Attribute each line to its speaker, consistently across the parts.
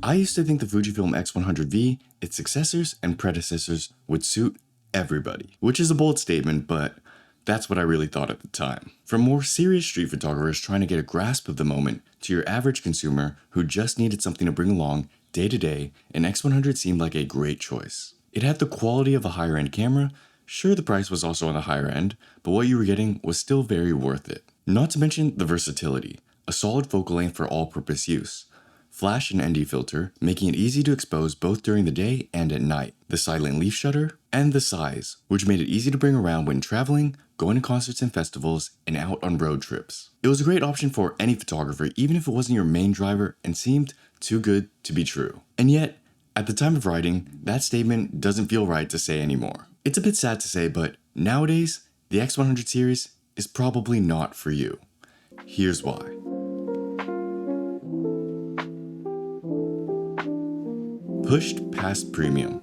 Speaker 1: I used to think the Fujifilm X100V, its successors and predecessors would suit everybody, which is a bold statement, but that's what I really thought at the time. From more serious street photographers trying to get a grasp of the moment to your average consumer who just needed something to bring along day to day, an X100 seemed like a great choice. It had the quality of a higher end camera. Sure, the price was also on the higher end, but what you were getting was still very worth it. Not to mention the versatility, a solid focal length for all-purpose use, flash and ND filter, making it easy to expose both during the day and at night, the silent leaf shutter, and the size, which made it easy to bring around when traveling, going to concerts and festivals, and out on road trips. It was a great option for any photographer, even if it wasn't your main driver and seemed too good to be true. And yet, at the time of writing, that statement doesn't feel right to say anymore. It's a bit sad to say, but nowadays, the X100 series is probably not for you. Here's why. Pushed past premium.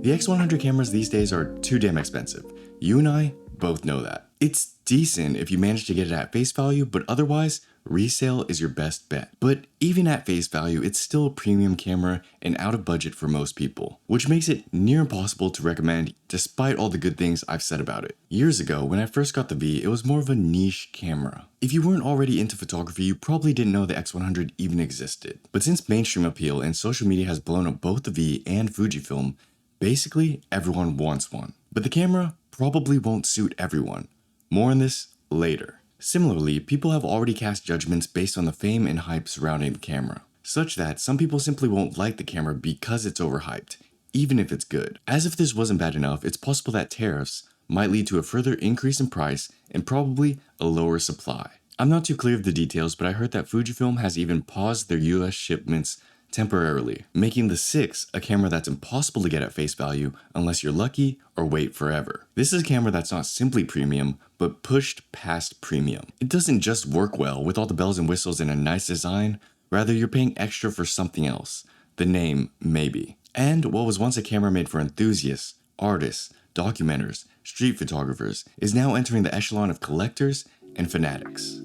Speaker 1: The X100 cameras these days are too damn expensive. You and I both know that. It's decent if you manage to get it at face value, but otherwise, resale is your best bet. But even at face value, it's still a premium camera and out of budget for most people, which makes it near impossible to recommend despite all the good things I've said about it. Years ago, when I first got the V, it was more of a niche camera. If you weren't already into photography, you probably didn't know the X100 even existed. But since mainstream appeal and social media has blown up both the V and Fujifilm, basically everyone wants one. But the camera probably won't suit everyone. More on this later. Similarly, people have already cast judgments based on the fame and hype surrounding the camera, such that some people simply won't like the camera because it's overhyped, even if it's good. As if this wasn't bad enough, it's possible that tariffs might lead to a further increase in price and probably a lower supply. I'm not too clear of the details, but I heard that Fujifilm has even paused their US shipments temporarily, making the 6 a camera that's impossible to get at face value unless you're lucky or wait forever. This is a camera that's not simply premium, but pushed past premium. It doesn't just work well with all the bells and whistles and a nice design, rather you're paying extra for something else. The name, maybe. And what was once a camera made for enthusiasts, artists, documenters, street photographers, is now entering the echelon of collectors and fanatics.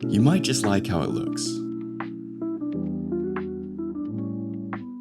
Speaker 1: You might just like how it looks.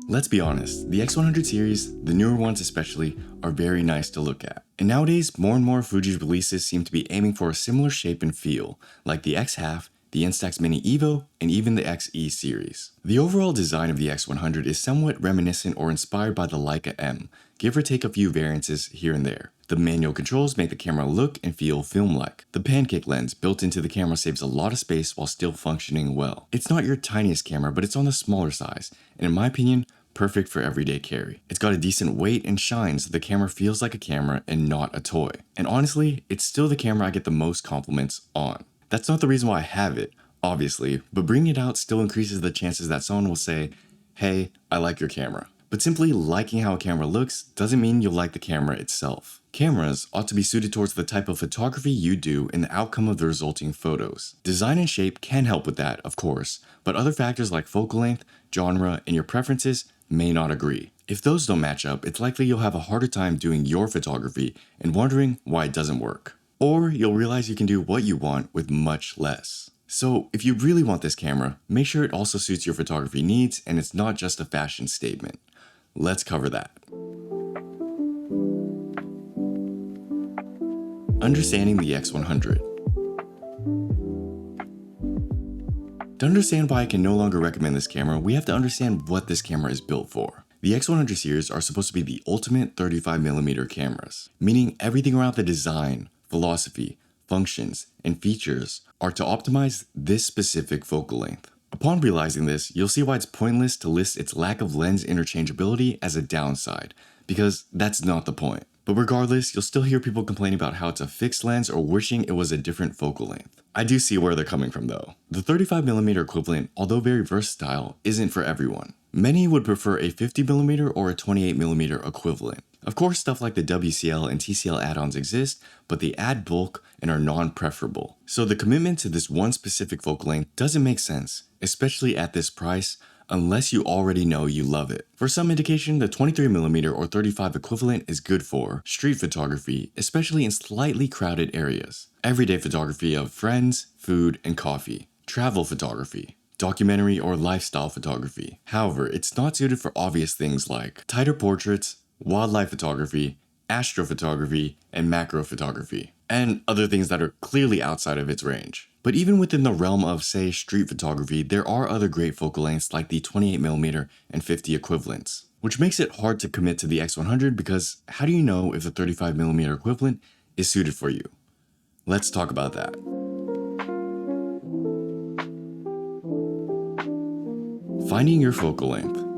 Speaker 1: Let's be honest, the X100 series, the newer ones especially, are very nice to look at. And nowadays, more and more Fuji's releases seem to be aiming for a similar shape and feel, like the X1/2, the Instax Mini Evo, and even the XE series. The overall design of the X100 is somewhat reminiscent or inspired by the Leica M, give or take a few variances here and there. The manual controls make the camera look and feel film-like. The pancake lens built into the camera saves a lot of space while still functioning well. It's not your tiniest camera, but it's on the smaller size, and in my opinion, perfect for everyday carry. It's got a decent weight and shine so the camera feels like a camera and not a toy. And honestly, it's still the camera I get the most compliments on. That's not the reason why I have it, obviously, but bringing it out still increases the chances that someone will say, "Hey, I like your camera." But simply liking how a camera looks doesn't mean you'll like the camera itself. Cameras ought to be suited towards the type of photography you do and the outcome of the resulting photos. Design and shape can help with that, of course, but other factors like focal length, genre, and your preferences may not agree. If those don't match up, it's likely you'll have a harder time doing your photography and wondering why it doesn't work. Or you'll realize you can do what you want with much less. So if you really want this camera, make sure it also suits your photography needs and it's not just a fashion statement. Let's cover that. Understanding the X100. To understand why I can no longer recommend this camera, we have to understand what this camera is built for. The X100 series are supposed to be the ultimate 35mm cameras, meaning everything around the design, philosophy, functions, and features are to optimize this specific focal length. Upon realizing this, you'll see why it's pointless to list its lack of lens interchangeability as a downside, because that's not the point. But regardless, you'll still hear people complaining about how it's a fixed lens or wishing it was a different focal length. I do see where they're coming from though. The 35mm equivalent, although very versatile, isn't for everyone. Many would prefer a 50mm or a 28mm equivalent. Of course, stuff like the WCL and TCL add-ons exist, but they add bulk and are non-preferable. So the commitment to this one specific focal length doesn't make sense, especially at this price, unless you already know you love it. For some indication, the 23mm or 35 equivalent is good for street photography, especially in slightly crowded areas, everyday photography of friends, food, and coffee, travel photography, documentary or lifestyle photography. However, it's not suited for obvious things like tighter portraits, wildlife photography, astrophotography, and macro photography, and other things that are clearly outside of its range. But even within the realm of, say, street photography, there are other great focal lengths like the 28mm and 50 equivalents, which makes it hard to commit to the X100 because how do you know if the 35mm equivalent is suited for you? Let's talk about that. Finding your focal length.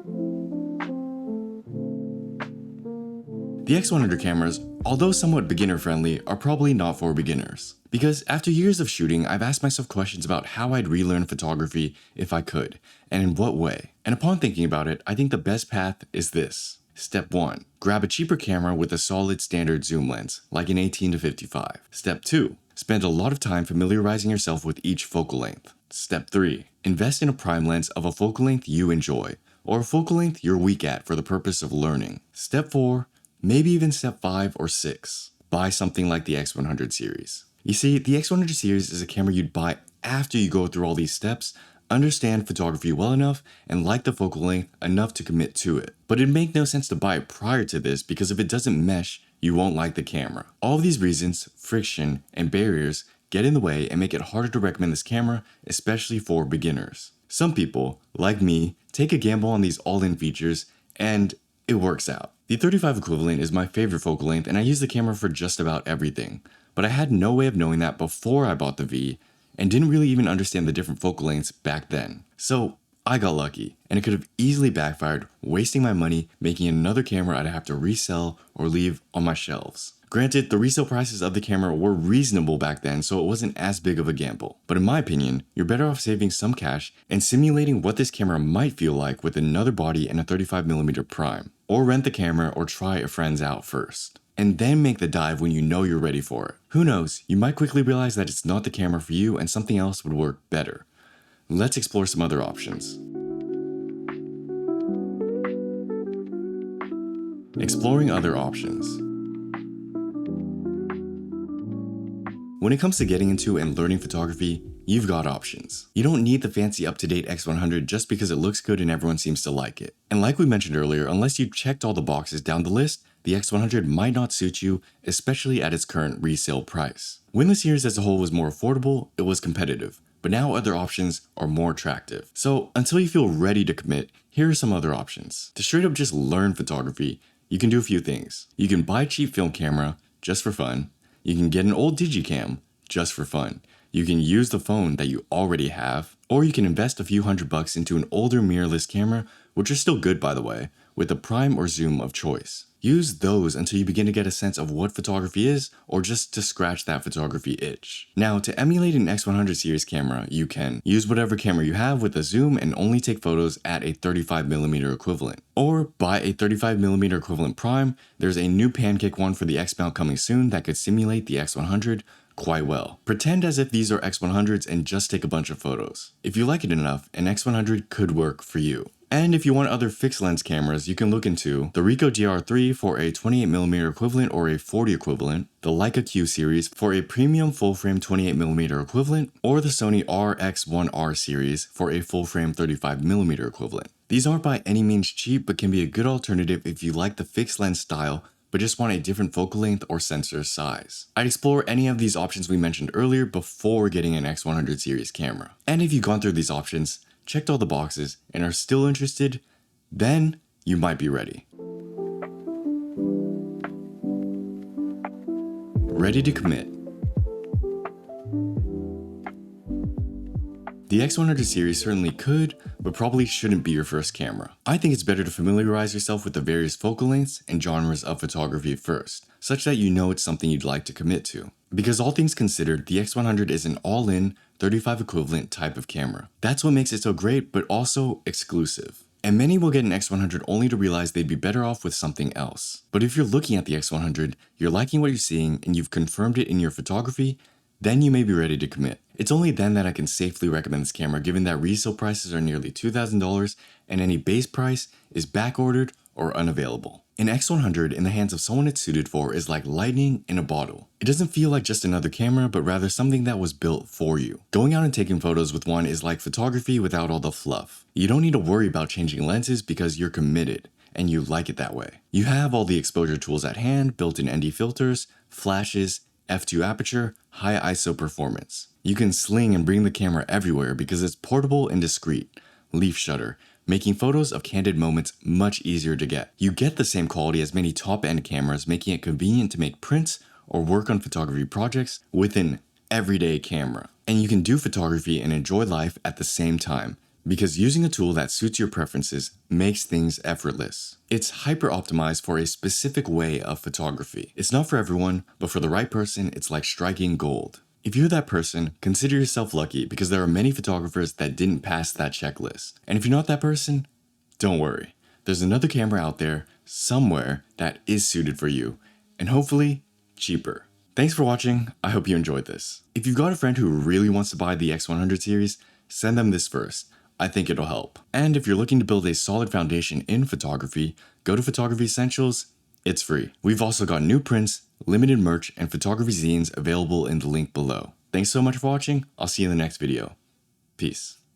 Speaker 1: The X100 cameras, although somewhat beginner-friendly, are probably not for beginners. Because after years of shooting, I've asked myself questions about how I'd relearn photography if I could, and in what way. And upon thinking about it, I think the best path is this. Step 1. Grab a cheaper camera with a solid standard zoom lens, like an 18-55. Step 2. Spend a lot of time familiarizing yourself with each focal length. Step 3. Invest in a prime lens of a focal length you enjoy, or a focal length you're weak at for the purpose of learning. Step 4. Maybe even step 5 or 6. Buy something like the X100 series. You see, the X100 series is a camera you'd buy after you go through all these steps, understand photography well enough, and like the focal length enough to commit to it. But it'd make no sense to buy it prior to this because if it doesn't mesh, you won't like the camera. All of these reasons, friction, and barriers get in the way and make it harder to recommend this camera, especially for beginners. Some people, like me, take a gamble on these all-in features, and it works out. The 35 equivalent is my favorite focal length and I use the camera for just about everything, but I had no way of knowing that before I bought the V and didn't really even understand the different focal lengths back then. So I got lucky, and it could have easily backfired, wasting my money making another camera I'd have to resell or leave on my shelves. Granted, the resale prices of the camera were reasonable back then, so it wasn't as big of a gamble. But in my opinion, you're better off saving some cash and simulating what this camera might feel like with another body and a 35mm prime. Or rent the camera or try a friend's out first. And then make the dive when you know you're ready for it. Who knows, you might quickly realize that it's not the camera for you and something else would work better. Let's explore some other options. Exploring other options. When it comes to getting into and learning photography, you've got options. You don't need the fancy up-to-date X100 just because it looks good and everyone seems to like it. And like we mentioned earlier, unless you checked all the boxes down the list, the X100 might not suit you, especially at its current resale price. When the series as a whole was more affordable, it was competitive, but now other options are more attractive. So until you feel ready to commit, here are some other options. To straight up just learn photography, you can do a few things. You can buy a cheap film camera just for fun. You can get an old digicam just for fun. You can use the phone that you already have, or you can invest a few $100 into an older mirrorless camera, which are still good by the way, with a prime or zoom of choice. Use those until you begin to get a sense of what photography is, or just to scratch that photography itch. Now, to emulate an X100 series camera, you can use whatever camera you have with a zoom and only take photos at a 35mm equivalent. Or buy a 35mm equivalent prime. There's a new pancake one for the X mount coming soon that could simulate the X100 quite well. Pretend as if these are X100s and just take a bunch of photos. If you like it enough, an X100 could work for you. And if you want other fixed lens cameras, you can look into the Ricoh GR3 for a 28mm equivalent or a 40 equivalent, the Leica Q series for a premium full-frame 28mm equivalent, or the Sony RX1R series for a full-frame 35mm equivalent. These aren't by any means cheap, but can be a good alternative if you like the fixed lens style, but just want a different focal length or sensor size. I'd explore any of these options we mentioned earlier before getting an X100 series camera. And if you've gone through these options, checked all the boxes, and are still interested, then you might be ready. Ready to commit. The X100 series certainly could, but probably shouldn't be your first camera. I think it's better to familiarize yourself with the various focal lengths and genres of photography first, such that you know it's something you'd like to commit to. Because all things considered, the X100 is an all-in 35 equivalent type of camera. That's what makes it so great, but also exclusive. And many will get an X100 only to realize they'd be better off with something else. But if you're looking at the X100, you're liking what you're seeing, and you've confirmed it in your photography, then you may be ready to commit. It's only then that I can safely recommend this camera, given that resale prices are nearly $2,000 and any base price is backordered or unavailable. An X100 in the hands of someone it's suited for is like lightning in a bottle. It doesn't feel like just another camera, but rather something that was built for you. Going out and taking photos with one is like photography without all the fluff. You don't need to worry about changing lenses because you're committed and you like it that way. You have all the exposure tools at hand, built-in ND filters, flashes, f2 aperture, high ISO performance. You can sling and bring the camera everywhere because it's portable and discreet. Leaf shutter, making photos of candid moments much easier to get. You get the same quality as many top-end cameras, making it convenient to make prints or work on photography projects with an everyday camera. And you can do photography and enjoy life at the same time, because using a tool that suits your preferences makes things effortless. It's hyper-optimized for a specific way of photography. It's not for everyone, but for the right person, it's like striking gold. If you're that person, consider yourself lucky, because there are many photographers that didn't pass that checklist. And if you're not that person, don't worry. There's another camera out there, somewhere, that is suited for you, and hopefully, cheaper. Thanks for watching, I hope you enjoyed this. If you've got a friend who really wants to buy the X100 series, send them this first. I think it'll help. And if you're looking to build a solid foundation in photography, go to Photography Essentials. It's free. We've also got new prints, limited merch, and photography zines available in the link below. Thanks so much for watching. I'll see you in the next video. Peace.